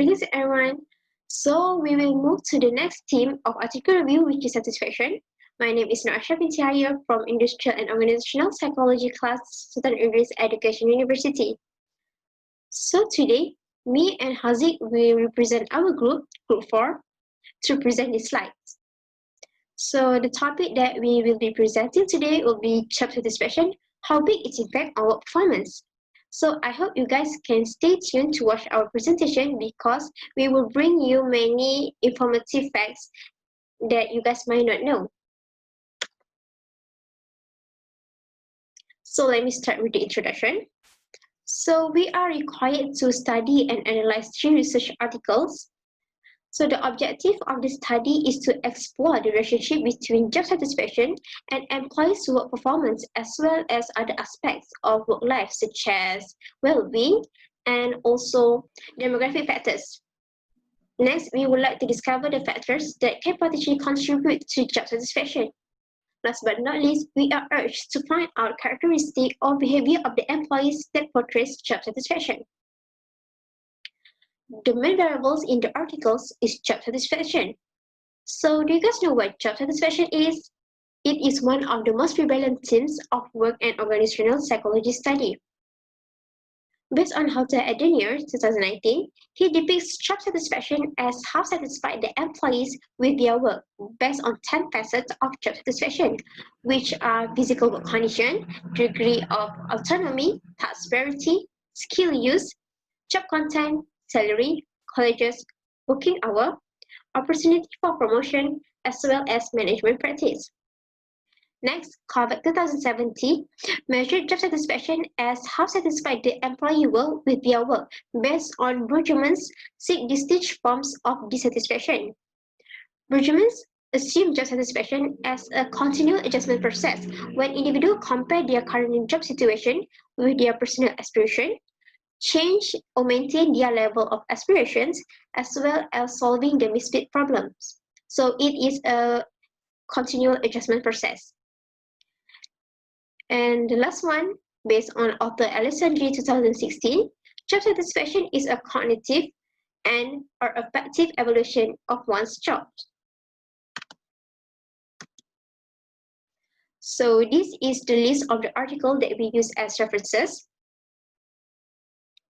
Greetings everyone. So we will move to the next theme of article review, which is satisfaction. My name is Noasha Binti Haya from Industrial and Organizational Psychology class, Sultan Idris Education University. So today, me and Haziq will represent our group 4, to present the slides. So the topic that we will be presenting today will be job satisfaction, how big its impact on work performance. So I hope you guys can stay tuned to watch our presentation because we will bring you many informative facts that you guys might not know. So let me start with the introduction. So we are required to study and analyze 3 research articles. So the objective of the study is to explore the relationship between job satisfaction and employees' work performance, as well as other aspects of work life, such as well-being and also demographic factors. Next, we would like to discover the factors that can potentially contribute to job satisfaction. Last but not least, we are urged to find out characteristics or behavior of the employees that portrays job satisfaction. The main variables in the articles is job satisfaction. So do you guys know what job satisfaction is? It is one of the most prevalent themes of work and organizational psychology study. Based on Halter et al. 2019, he depicts job satisfaction as how satisfied the employees with their work based on 10 facets of job satisfaction, which are physical work condition, degree of autonomy, task variety, skill use, job content, salary, colleges, working hour, opportunity for promotion, as well as management practice. Next, Kovac 2017 measured job satisfaction as how satisfied the employee were with their work based on Bergeman's 6 distinct forms of dissatisfaction. Bergeman's assumed job satisfaction as a continual adjustment process when individuals compare their current job situation with their personal aspiration, change or maintain their level of aspirations, as well as solving the misfit problems. So it is a continual adjustment process. And the last one, based on author Alessandri 2016, job satisfaction is a cognitive and or affective evaluation of one's job. So this is the list of the article that we use as references.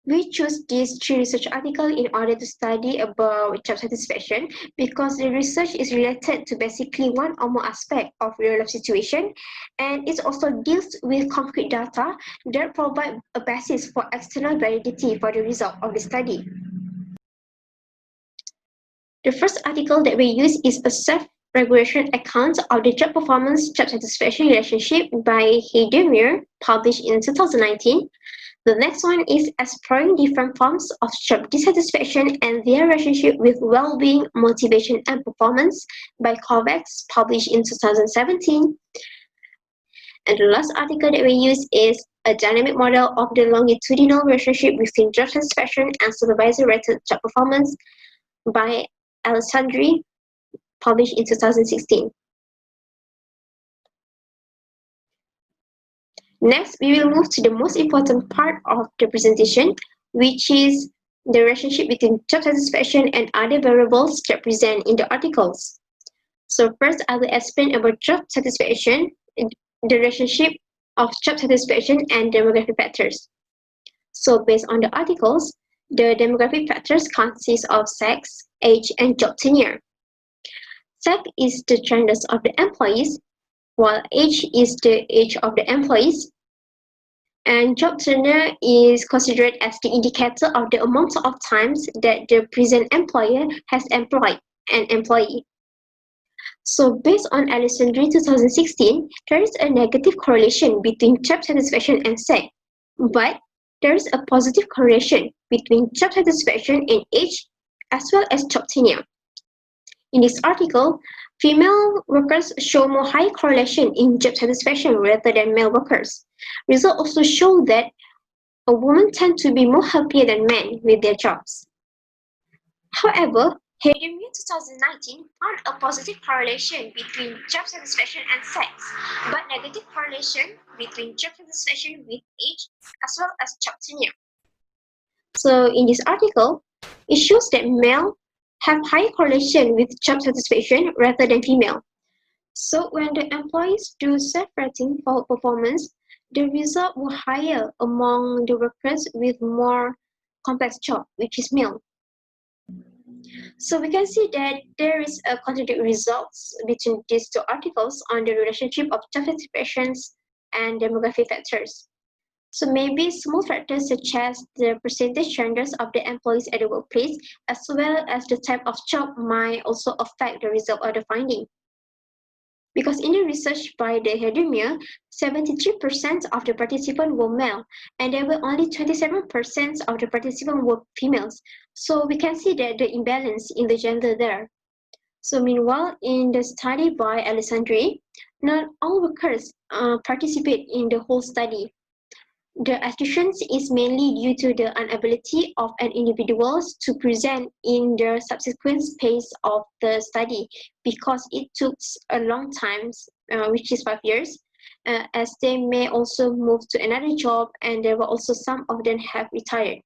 We choose these 3 research articles in order to study about job satisfaction because the research is related to basically one or more aspect of real-life situation, and it also deals with concrete data that provide a basis for external validity for the result of the study. The first article that we use is a self-regulation account of the job performance-job satisfaction relationship by Heidemir, published in 2019. The next one is exploring different forms of job dissatisfaction and their relationship with well-being, motivation, and performance by Kovacs, published in 2017. And the last article that we use is a dynamic model of the longitudinal relationship between job satisfaction and supervisor-rated job performance by Alessandri, published in 2016. Next, we will move to the most important part of the presentation, which is the relationship between job satisfaction and other variables that present in the articles. So first, I will explain about job satisfaction, the relationship of job satisfaction and demographic factors. So based on the articles, the demographic factors consist of sex, age, and job tenure. Sex is the genders of the employees, while age is the age of the employees, and job tenure is considered as the indicator of the amount of times that the present employer has employed an employee. So based on Alessandri 2016, there is a negative correlation between job satisfaction and sex, but there is a positive correlation between job satisfaction and age as well as job tenure. In this article, female workers show more high correlation in job satisfaction rather than male workers. Results also show that a woman tends to be more happier than men with their jobs. However, Heidemir 2019 found a positive correlation between job satisfaction and sex, but negative correlation between job satisfaction with age as well as job tenure. So in this article, It shows that male have higher correlation with job satisfaction rather than female. So when the employees do self-rating for performance, the results were higher among the workers with more complex job, which is male. So we can see that there is a contradictory results between these two articles on the relationship of job satisfactions and demographic factors. So maybe small factors such as the percentage genders of the employees at the workplace, as well as the type of job, might also affect the result of the finding. Because in the research by the Hedemir, 73% of the participants were male, and there were only 27% of the participants were females. So we can see that the imbalance in the gender there. So meanwhile, in the study by Alessandri, not all workers participate in the whole study. The attrition is mainly due to the inability of an individual to present in the subsequent phase of the study because it took a long time, which is 5 years, as they may also move to another job and there were also some of them have retired.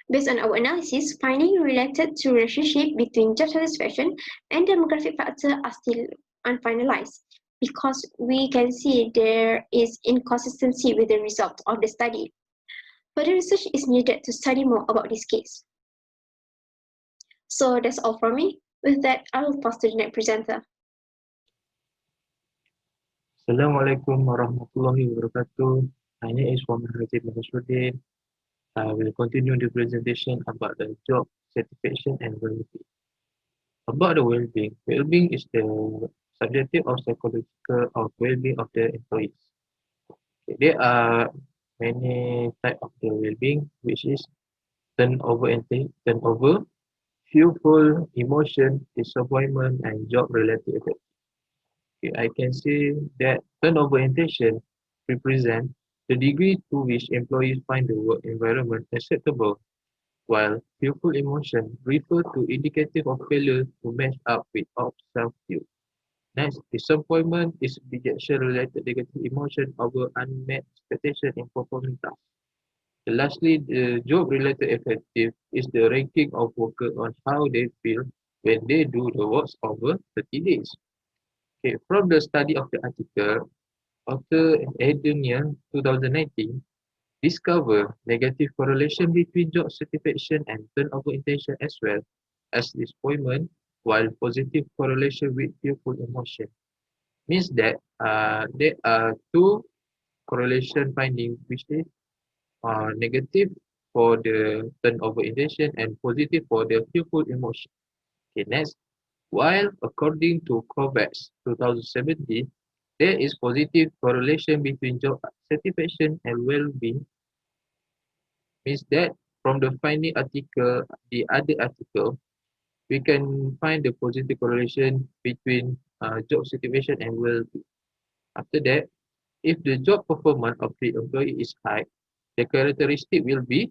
Based on our analysis, findings related to relationship between job satisfaction and demographic factor are still unfinalized because we can see there is inconsistency with the result of the study. Further research is needed to study more about this case. So that's all from me. With that, I will pass to the next presenter. Assalamualaikum warahmatullahi wabarakatuh. My name is Muhammad Rajib Mahasuddin. I will continue the presentation about the job satisfaction and well-being. About the well-being, well-being is the subjective or psychological of well-being of the employees. Okay, there are many types of the well-being, which is turnover, fearful, emotion, disappointment, and job-related effects. Okay, I can say that turnover intention represent the degree to which employees find the work environment acceptable, while fearful emotion refer to indicative of failure to match up with self-view. Next, disappointment is rejection-related negative emotion over unmet expectation in performing tasks. And lastly, the job-related effective is the ranking of workers on how they feel when they do the works over 30 days. Okay, from the study of the article, author Edenian 2019 discover negative correlation between job satisfaction and turnover intention as well as disappointment, while positive correlation with fearful emotion. Means that there are two correlation findings which is negative for the turnover intention and positive for the fearful emotion. Okay, next. While according to Kovacs 2017, there is positive correlation between job satisfaction and well-being, means that from the finding article, the other article, we can find the positive correlation between job satisfaction and well-being. After that, if the job performance of the employee is high, the characteristic will be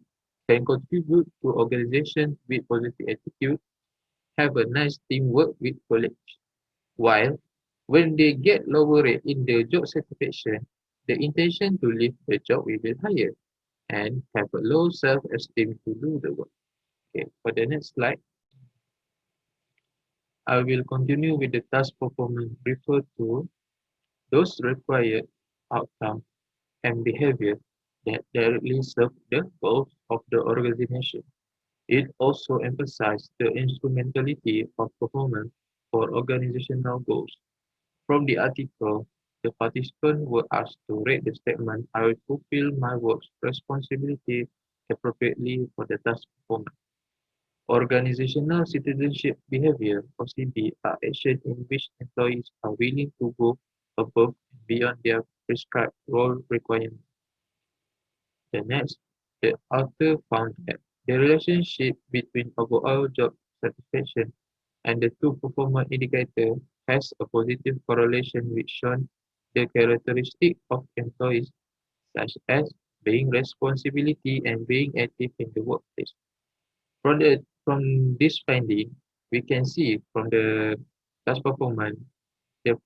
can contribute to organization with positive attitude, have a nice teamwork with colleagues. While when they get lower rate in the job satisfaction, the intention to leave the job will be higher and have a low self-esteem to do the work. Okay, for the next slide, I will continue with the task performance refer to those required outcome and behavior that directly serve the goals of the organization. It also emphasized the instrumentality of performance for organizational goals. From the article, the participants were asked to rate the statement, I will fulfill my work's responsibility appropriately for the task performance. Organizational citizenship behavior (OCB) are actions in which employees are willing to go above and beyond their prescribed role requirements. The next, the author found that the relationship between overall job satisfaction and the two performance indicators has a positive correlation which shown the characteristic of employees such as being responsibility and being active in the workplace. From this finding, we can see from the task performance that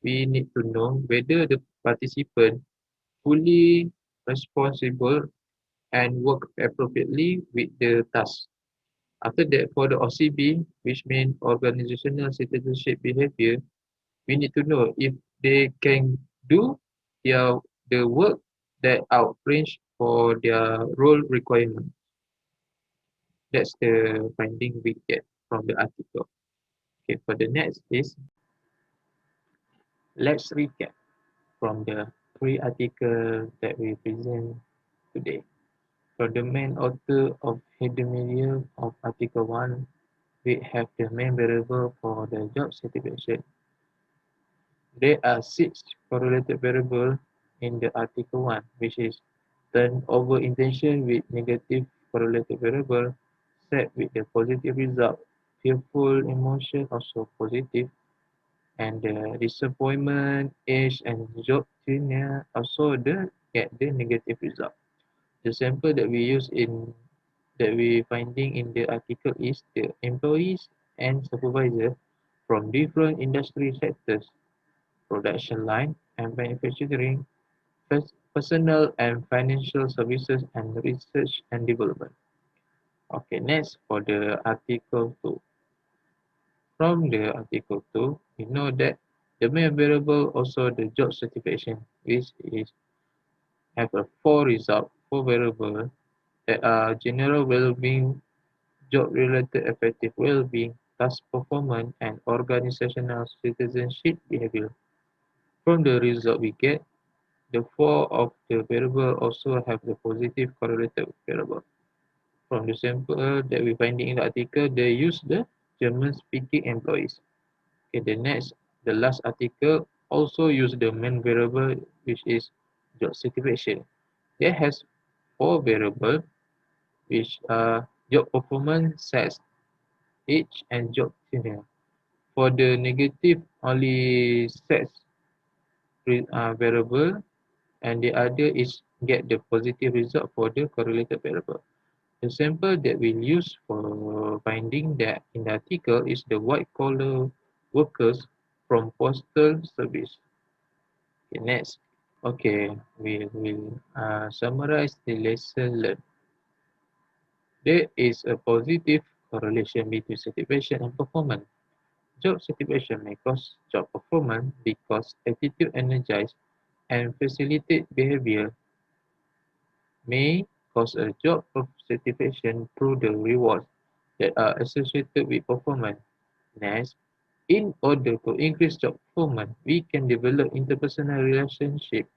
we need to know whether the participant fully responsible and work appropriately with the task. After that, for the OCB, which means organizational citizenship behavior, we need to know if they can do their the work that outrange for their role requirement. That's the finding we get from the article. Okay, for the next is let's recap from the three articles that we present today. From the main author of header of Article 1, we have the main variable for the job satisfaction. There are six correlated variables in the Article 1, which is turnover intention with negative correlated variable, set with the positive result, fearful emotion also positive, and the disappointment, age, and job tenure also get the negative result. The sample that we use in that we finding in the article is the employees and supervisor from different industry sectors, production line and manufacturing, personal and financial services, and research and development. Okay, next for the article 2. From the article 2, we know that the main variable also the job satisfaction, which is have a four variable that are general well-being, job-related effective well-being, task performance, and organizational citizenship behavior. From the result we get, the four of the variable also have the positive correlated variable. From the sample that we finding in the article, they use the German-speaking employees. Okay, the last article also use the main variable, which is job satisfaction. It has four variables, which are job performance, sex, age, and job tenure. For the negative, only sex variable, and the other is get the positive result for the correlated variable. The sample that we'll use for finding that in the article is the white collar workers from postal service. Okay, next. Okay, we will summarize the lesson learned. There is a positive correlation between satisfaction and performance. Job satisfaction may cause job performance because attitude energize and facilitate behavior may cause a job satisfaction through the rewards that are associated with performance. Next, in order to increase job performance, we can develop interpersonal relationship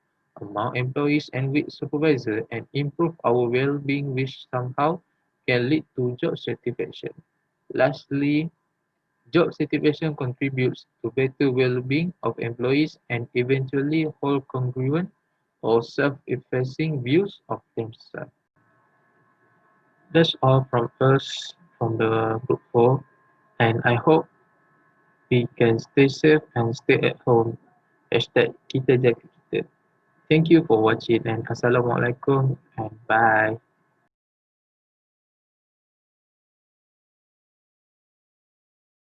among employees and with supervisor and improve our well-being, which somehow can lead to job satisfaction. Lastly, job satisfaction contributes to better well-being of employees and eventually hold congruent or self-effacing views of themselves. That's all from us from the group 4, and I hope we can stay safe and stay at home. Hashtag kita jaga kita. Thank you for watching and Assalamualaikum and bye.